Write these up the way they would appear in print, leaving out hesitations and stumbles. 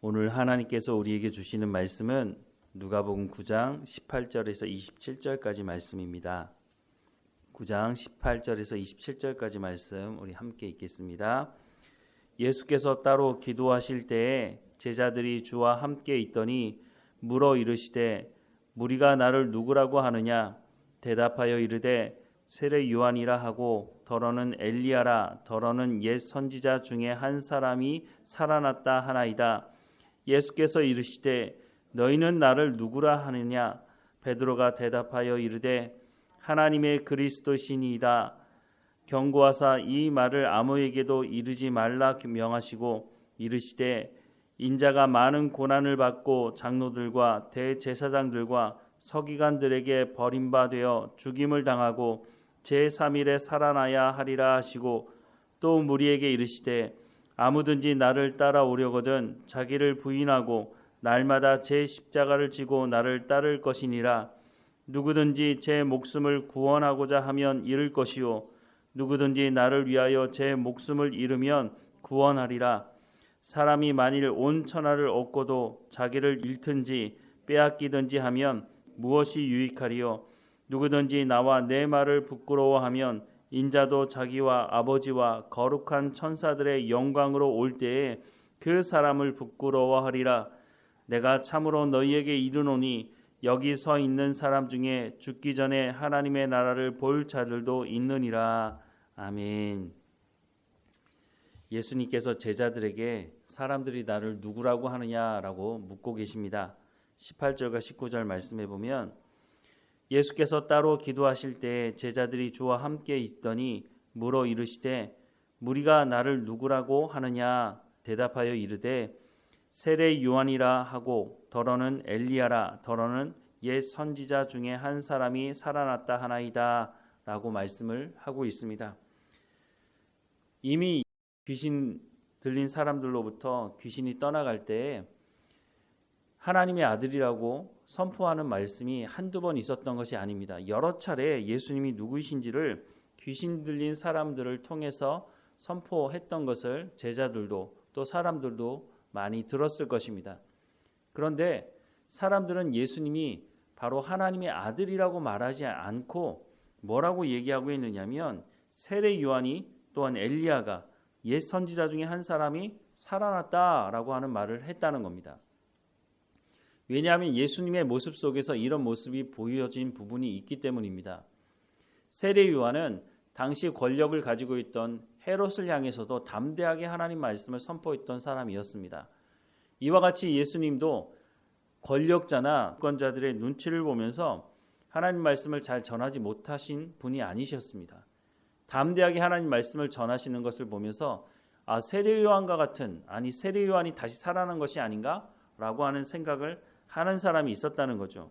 오늘 하나님께서 우리에게 주시는 말씀은 누가복음 9장 18절에서 27절까지 말씀입니다. 9장 18절에서 27절까지 말씀 우리 함께 읽겠습니다. 예수께서 따로 기도하실 때에 제자들이 주와 함께 있더니 물어 이르시되 무리가 나를 누구라고 하느냐? 대답하여 이르되 세례 요한이라 하고 더러는 엘리야라 더러는 옛 선지자 중에 한 사람이 살아났다 하나이다. 예수께서 이르시되 너희는 나를 누구라 하느냐? 베드로가 대답하여 이르되 하나님의 그리스도시니이다. 경고하사 이 말을 아무에게도 이르지 말라 명하시고 이르시되 인자가 많은 고난을 받고 장로들과 대제사장들과 서기관들에게 버림받아 죽임을 당하고 제3일에 살아나야 하리라 하시고 또 무리에게 이르시되 아무든지 나를 따라오려거든 자기를 부인하고 날마다 제 십자가를 지고 나를 따를 것이니라. 누구든지 제 목숨을 구원하고자 하면 잃을 것이요 누구든지 나를 위하여 제 목숨을 잃으면 구원하리라. 사람이 만일 온 천하를 얻고도 자기를 잃든지 빼앗기든지 하면 무엇이 유익하리요? 누구든지 나와 내 말을 부끄러워하면 인자도 자기와 아버지와 거룩한 천사들의 영광으로 올 때에 그 사람을 부끄러워하리라. 내가 참으로 너희에게 이르노니 여기 서 있는 사람 중에 죽기 전에 하나님의 나라를 볼 자들도 있느니라. 아멘. 예수님께서 제자들에게 사람들이 나를 누구라고 하느냐라고 묻고 계십니다. 18절과 19절 말씀해 보면 예수께서 따로 기도하실 때 제자들이 주와 함께 있더니 물어 이르시되 무리가 나를 누구라고 하느냐? 대답하여 이르되 세례 요한이라 하고 더러는 엘리야라 더러는 옛 선지자 중에 한 사람이 살아났다 하나이다 라고 말씀을 하고 있습니다. 이미 귀신 들린 사람들로부터 귀신이 떠나갈 때 하나님의 아들이라고 선포하는 말씀이 한두 번 있었던 것이 아닙니다. 여러 차례 예수님이 누구이신지를 귀신 들린 사람들을 통해서 선포했던 것을 제자들도 또 사람들도 많이 들었을 것입니다. 그런데 사람들은 예수님이 바로 하나님의 아들이라고 말하지 않고 뭐라고 얘기하고 있느냐면 세례 요한이 또한 엘리야가 옛 선지자 중에 한 사람이 살아났다라고 하는 말을 했다는 겁니다. 왜냐하면 예수님의 모습 속에서 이런 모습이 보여진 부분이 있기 때문입니다. 세례 요한은 당시 권력을 가지고 있던 헤롯을 향해서도 담대하게 하나님 말씀을 선포했던 사람이었습니다. 이와 같이 예수님도 권력자나 주권자들의 눈치를 보면서 하나님 말씀을 잘 전하지 못하신 분이 아니셨습니다. 담대하게 하나님 말씀을 전하시는 것을 보면서 세례 요한과 같은 세례 요한이 다시 살아난 것이 아닌가라고 하는 생각을 하는 사람이 있었다는 거죠.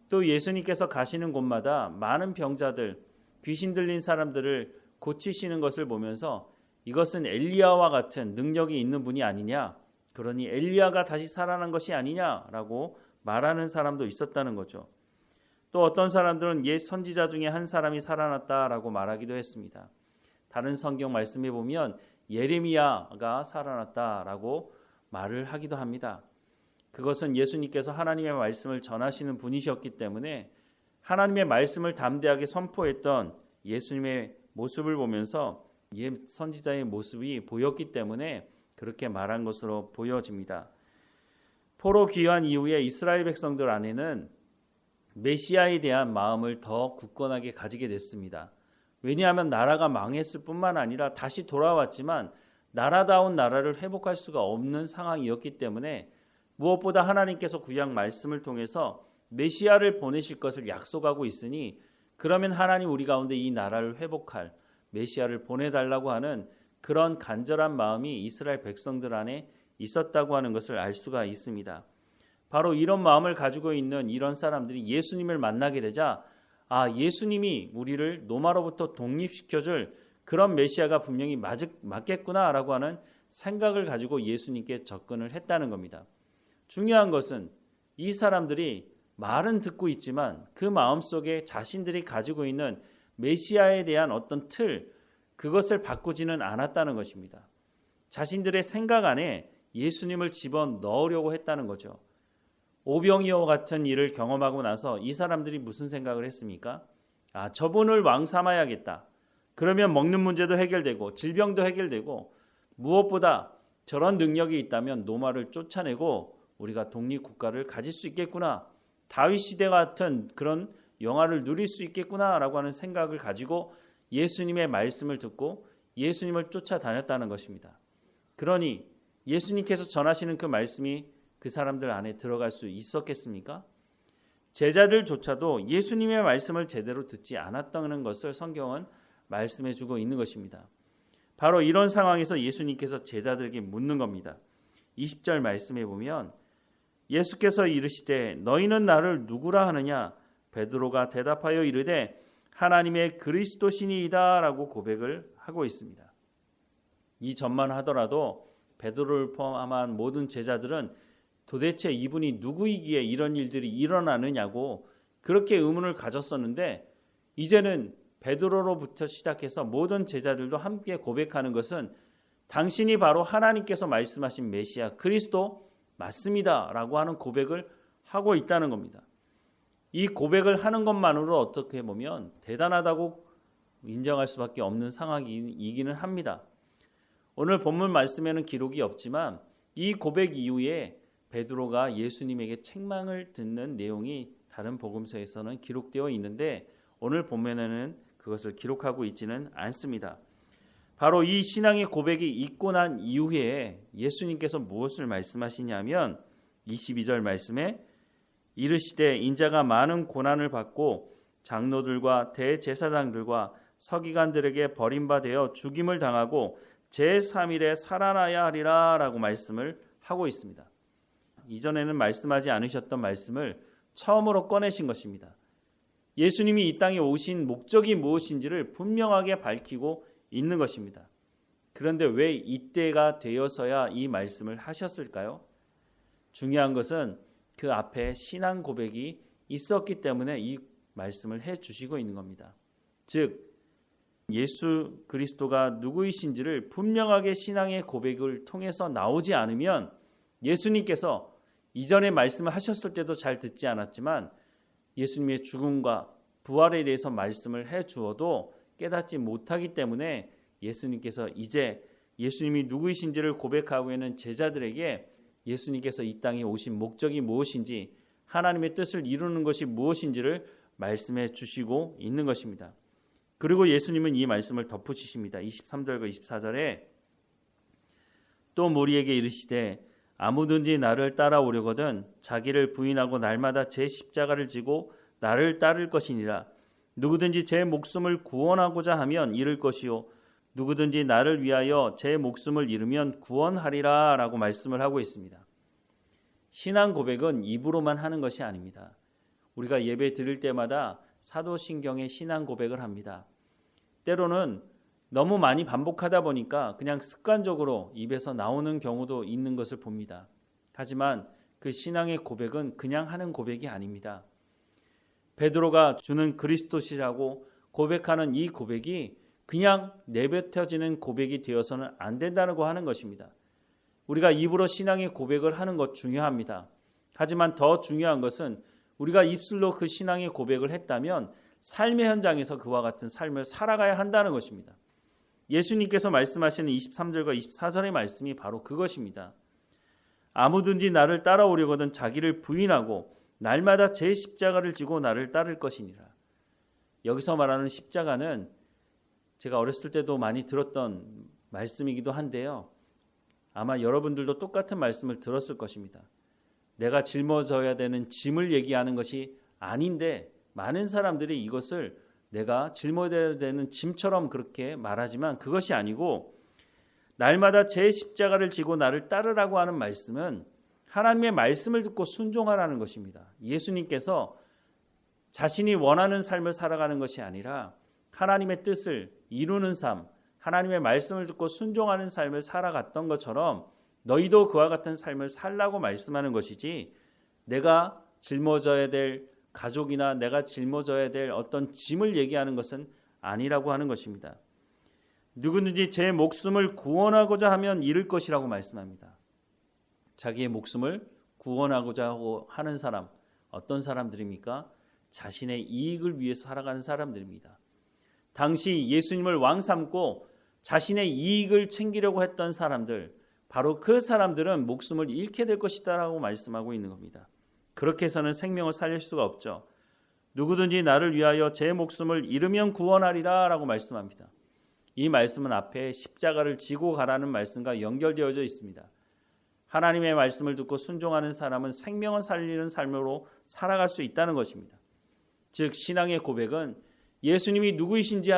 또 예수님께서 가시는 곳마다 많은 병자들, 귀신 들린 사람들을 고치시는 것을 보면서 이것은 엘리야와 같은 능력이 있는 분이 아니냐, 그러니 엘리야가 다시 살아난 것이 아니냐라고 말하는 사람도 있었다는 거죠. 또 어떤 사람들은 옛 선지자 중에 한 사람이 살아났다라고 말하기도 했습니다. 다른 성경 말씀에 보면 예레미야가 살아났다라고 말을 하기도 합니다. 그것은 예수님께서 하나님의 말씀을 전하시는 분이셨기 때문에 하나님의 말씀을 담대하게 선포했던 예수님의 모습을 보면서 옛 선지자의 모습이 보였기 때문에 그렇게 말한 것으로 보여집니다. 포로 귀환 이후에 이스라엘 백성들 안에는 메시아에 대한 마음을 더 굳건하게 가지게 됐습니다. 왜냐하면 나라가 망했을 뿐만 아니라 다시 돌아왔지만 나라다운 나라를 회복할 수가 없는 상황이었기 때문에 무엇보다 하나님께서 구약 말씀을 통해서 메시아를 보내실 것을 약속하고 있으니 그러면 하나님 우리 가운데 이 나라를 회복할 메시아를 보내달라고 하는 그런 간절한 마음이 이스라엘 백성들 안에 있었다고 하는 것을 알 수가 있습니다. 바로 이런 마음을 가지고 있는 이런 사람들이 예수님을 만나게 되자 예수님이 우리를 노마로부터 독립시켜줄 그런 메시아가 분명히 맞겠구나라고 하는 생각을 가지고 예수님께 접근을 했다는 겁니다. 중요한 것은 이 사람들이 말은 듣고 있지만 그 마음속에 자신들이 가지고 있는 메시아에 대한 어떤 틀, 그것을 바꾸지는 않았다는 것입니다. 자신들의 생각 안에 예수님을 집어넣으려고 했다는 거죠. 오병이어 같은 일을 경험하고 나서 이 사람들이 무슨 생각을 했습니까? 저분을 왕 삼아야겠다. 그러면 먹는 문제도 해결되고 질병도 해결되고 무엇보다 저런 능력이 있다면 노마를 쫓아내고 우리가 독립국가를 가질 수 있겠구나. 다윗 시대 같은 그런 영화를 누릴 수 있겠구나라고 하는 생각을 가지고 예수님의 말씀을 듣고 예수님을 쫓아다녔다는 것입니다. 그러니 예수님께서 전하시는 그 말씀이 그 사람들 안에 들어갈 수 있었겠습니까? 제자들조차도 예수님의 말씀을 제대로 듣지 않았다는 것을 성경은 말씀해 주고 있는 것입니다. 바로 이런 상황에서 예수님께서 제자들에게 묻는 겁니다. 20절 말씀에 보면 예수께서 이르시되 너희는 나를 누구라 하느냐? 베드로가 대답하여 이르되 하나님의 그리스도시니이다 라고 고백을 하고 있습니다. 이 전만 하더라도 베드로를 포함한 모든 제자들은 도대체 이분이 누구이기에 이런 일들이 일어나느냐고 그렇게 의문을 가졌었는데 이제는 베드로로부터 시작해서 모든 제자들도 함께 고백하는 것은 당신이 바로 하나님께서 말씀하신 메시아 그리스도 맞습니다 라고 하는 고백을 하고 있다는 겁니다. 이 고백을 하는 것만으로 어떻게 보면 대단하다고 인정할 수밖에 없는 상황이기는 합니다. 오늘 본문 말씀에는 기록이 없지만 이 고백 이후에 베드로가 예수님에게 책망을 듣는 내용이 다른 복음서에서는 기록되어 있는데 오늘 본문에는 그것을 기록하고 있지는 않습니다. 바로 이 신앙의 고백이 있고 난 이후에 예수님께서 무엇을 말씀하시냐면 22절 말씀에 이르시되 인자가 많은 고난을 받고 장로들과 대제사장들과 서기관들에게 버림받아 죽임을 당하고 제3일에 살아나야 하리라 라고 말씀을 하고 있습니다. 이전에는 말씀하지 않으셨던 말씀을 처음으로 꺼내신 것입니다. 예수님이 이 땅에 오신 목적이 무엇인지를 분명하게 밝히고 있는 것입니다. 그런데 왜 이때가 되어서야 이 말씀을 하셨을까요? 중요한 것은 그 앞에 신앙 고백이 있었기 때문에 이 말씀을 해주시고 있는 겁니다. 즉 예수 그리스도가 누구이신지를 분명하게 신앙의 고백을 통해서 나오지 않으면 예수님께서 이전에 말씀을 하셨을 때도 잘 듣지 않았지만 예수님의 죽음과 부활에 대해서 말씀을 해주어도 깨닫지 못하기 때문에 예수님께서 이제 예수님이 누구이신지를 고백하고 있는 제자들에게 예수님께서 이 땅에 오신 목적이 무엇인지 하나님의 뜻을 이루는 것이 무엇인지를 말씀해 주시고 있는 것입니다. 그리고 예수님은 이 말씀을 덧붙이십니다. 23절과 24절에 또 무리에게 이르시되 아무든지 나를 따라오려거든 자기를 부인하고 날마다 제 십자가를 지고 나를 따를 것이니라. 누구든지 제 목숨을 구원하고자 하면 잃을 것이요 누구든지 나를 위하여 제 목숨을 잃으면 구원하리라 라고 말씀을 하고 있습니다. 신앙 고백은 입으로만 하는 것이 아닙니다. 우리가 예배 드릴 때마다 사도신경의 신앙 고백을 합니다. 때로는 너무 많이 반복하다 보니까 그냥 습관적으로 입에서 나오는 경우도 있는 것을 봅니다. 하지만 그 신앙의 고백은 그냥 하는 고백이 아닙니다. 베드로가 주는 그리스도시라고 고백하는 이 고백이 그냥 내뱉어지는 고백이 되어서는 안 된다고 하는 것입니다. 우리가 입으로 신앙의 고백을 하는 것 중요합니다. 하지만 더 중요한 것은 우리가 입술로 그 신앙의 고백을 했다면 삶의 현장에서 그와 같은 삶을 살아가야 한다는 것입니다. 예수님께서 말씀하시는 23절과 24절의 말씀이 바로 그것입니다. 아무든지 나를 따라오려거든 자기를 부인하고 날마다 제 십자가를 지고 나를 따를 것이니라. 여기서 말하는 십자가는 제가 어렸을 때도 많이 들었던 말씀이기도 한데요. 아마 여러분들도 똑같은 말씀을 들었을 것입니다. 내가 짊어져야 되는 짐을 얘기하는 것이 아닌데 많은 사람들이 이것을 내가 짊어져야 되는 짐처럼 그렇게 말하지만 그것이 아니고 날마다 제 십자가를 지고 나를 따르라고 하는 말씀은 하나님의 말씀을 듣고 순종하라는 것입니다. 예수님께서 자신이 원하는 삶을 살아가는 것이 아니라 하나님의 뜻을 이루는 삶, 하나님의 말씀을 듣고 순종하는 삶을 살아갔던 것처럼 너희도 그와 같은 삶을 살라고 말씀하는 것이지 내가 짊어져야 될 가족이나 내가 짊어져야 될 어떤 짐을 얘기하는 것은 아니라고 하는 것입니다. 누구든지 제 목숨을 구원하고자 하면 잃을 것이라고 말씀합니다. 자기의 목숨을 구원하고자 하는 사람, 어떤 사람들입니까? 자신의 이익을 위해서 살아가는 사람들입니다. 당시 예수님을 왕 삼고 자신의 이익을 챙기려고 했던 사람들, 바로 그 사람들은 목숨을 잃게 될 것이다라고 말씀하고 있는 겁니다. 그렇게 해서는 생명을 살릴 수가 없죠. 누구든지 나를 위하여 제 목숨을 잃으면 구원하리라 라고 말씀합니다. 이 말씀은 앞에 십자가를 지고 가라는 말씀과 연결되어져 있습니다. 하나님의 말씀을 듣고 순종하는 사람은 생명을 살리는 삶으로 살아갈 수 있다는 것입니다. 즉 신앙의 고백은 예수님이 누구이신지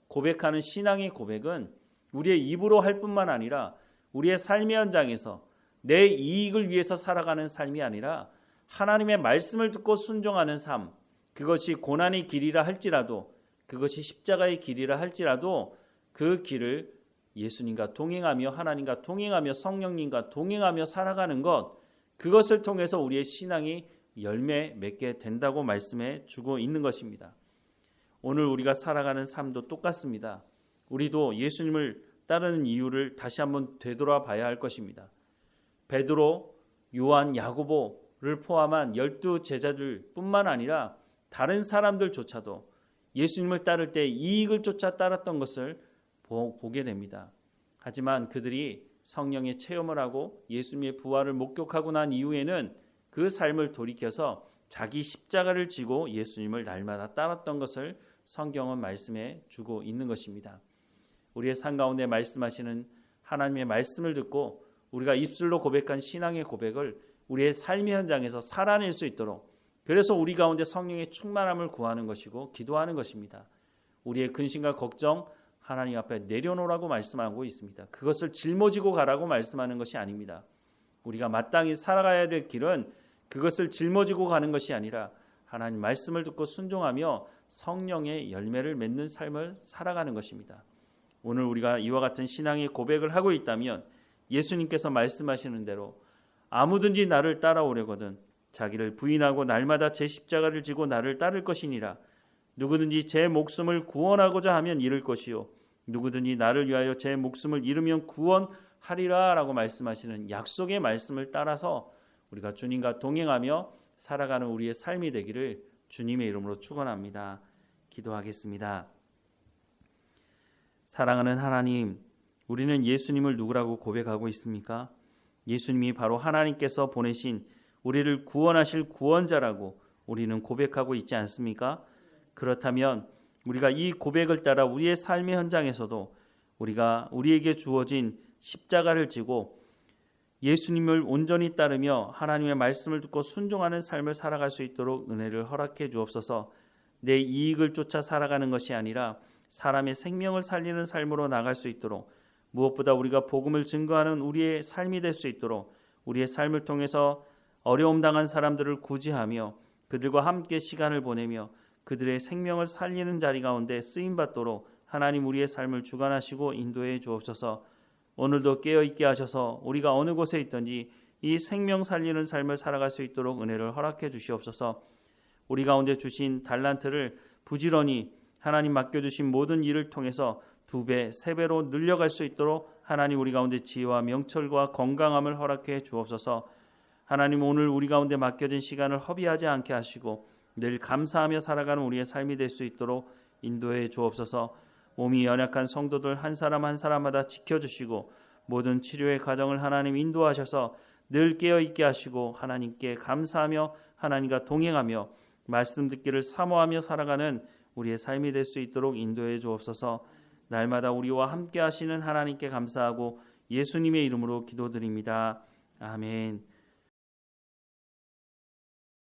고백하는 신앙의 고백은 우리의 입으로 할 뿐만 아니라 우리의 삶의 현장에서 내 이익을 위해서 살아가는 삶이 아니라 하나님의 말씀을 듣고 순종하는 삶, 그것이 고난의 길이라 할지라도, 그것이 십자가의 길이라 할지라도 그 길을 예수님과 동행하며 하나님과 동행하며 성령님과 동행하며 살아가는 것, 그것을 통해서 우리의 신앙이 열매 맺게 된다고 말씀해 주고 있는 것입니다. 오늘 우리가 살아가는 삶도 똑같습니다. 우리도 예수님을 따르는 이유를 다시 한번 되돌아 봐야 할 것입니다. 베드로, 요한, 야고보를 포함한 12 제자들 뿐만 아니라 다른 사람들조차도 예수님을 따를 때 이익을 쫓아 따랐던 것을 보게 됩니다. 하지만 그들이 성령의 체험을 하고 예수님의 부활을 목격하고 난 이후에는 그 삶을 돌이켜서 자기 십자가를 지고 예수님을 날마다 따랐던 것을 성경은 말씀해 주고 있는 것입니다. 우리의 삶 가운데 말씀하시는 하나님의 말씀을 듣고 우리가 입술로 고백한 신앙의 고백을 우리의 삶의 현장에서 살아낼 수 있도록, 그래서 우리 가운데 성령의 충만함을 구하는 것이고 기도하는 것입니다. 우리의 근심과 걱정 하나님 앞에 내려놓으라고 말씀하고 있습니다. 그것을 짊어지고 가라고 말씀하는 것이 아닙니다. 우리가 마땅히 살아가야 될 길은 그것을 짊어지고 가는 것이 아니라 하나님 말씀을 듣고 순종하며 성령의 열매를 맺는 삶을 살아가는 것입니다. 오늘 우리가 이와 같은 신앙의 고백을 하고 있다면 예수님께서 말씀하시는 대로 아무든지 나를 따라오려거든 자기를 부인하고 날마다 제 십자가를 지고 나를 따를 것이니라. 누구든지 제 목숨을 구원하고자 하면 잃을 것이요 누구든지 나를 위하여 제 목숨을 잃으면 구원하리라 라고 말씀하시는 약속의 말씀을 따라서 우리가 주님과 동행하며 살아가는 우리의 삶이 되기를 주님의 이름으로 축원합니다. 기도하겠습니다. 사랑하는 하나님, 우리는 예수님을 누구라고 고백하고 있습니까? 예수님이 바로 하나님께서 보내신 우리를 구원하실 구원자라고 우리는 고백하고 있지 않습니까? 그렇다면 우리가 이 고백을 따라 우리의 삶의 현장에서도 우리가 우리에게 주어진 십자가를 지고 예수님을 온전히 따르며 하나님의 말씀을 듣고 순종하는 삶을 살아갈 수 있도록 은혜를 허락해 주옵소서. 내 이익을 쫓아 살아가는 것이 아니라 사람의 생명을 살리는 삶으로 나갈 수 있도록, 무엇보다 우리가 복음을 증거하는 우리의 삶이 될 수 있도록 우리의 삶을 통해서 어려움 당한 사람들을 구제하며 그들과 함께 시간을 보내며 그들의 생명을 살리는 자리 가운데 쓰임받도록 하나님 우리의 삶을 주관하시고 인도해 주옵소서. 오늘도 깨어있게 하셔서 우리가 어느 곳에 있든지 이 생명 살리는 삶을 살아갈 수 있도록 은혜를 허락해 주시옵소서. 우리 가운데 주신 달란트를 부지런히 하나님 맡겨주신 모든 일을 통해서 2배, 3배로 늘려갈 수 있도록 하나님 우리 가운데 지혜와 명철과 건강함을 허락해 주옵소서. 하나님 오늘 우리 가운데 맡겨진 시간을 허비하지 않게 하시고 늘 감사하며 살아가는 우리의 삶이 될 수 있도록 인도해 주옵소서. 몸이 연약한 성도들 한 사람 한 사람마다 지켜주시고 모든 치료의 과정을 하나님 인도하셔서 늘 깨어있게 하시고 하나님께 감사하며 하나님과 동행하며 말씀 듣기를 사모하며 살아가는 우리의 삶이 될 수 있도록 인도해 주옵소서. 날마다 우리와 함께 하시는 하나님께 감사하고 예수님의 이름으로 기도드립니다. 아멘.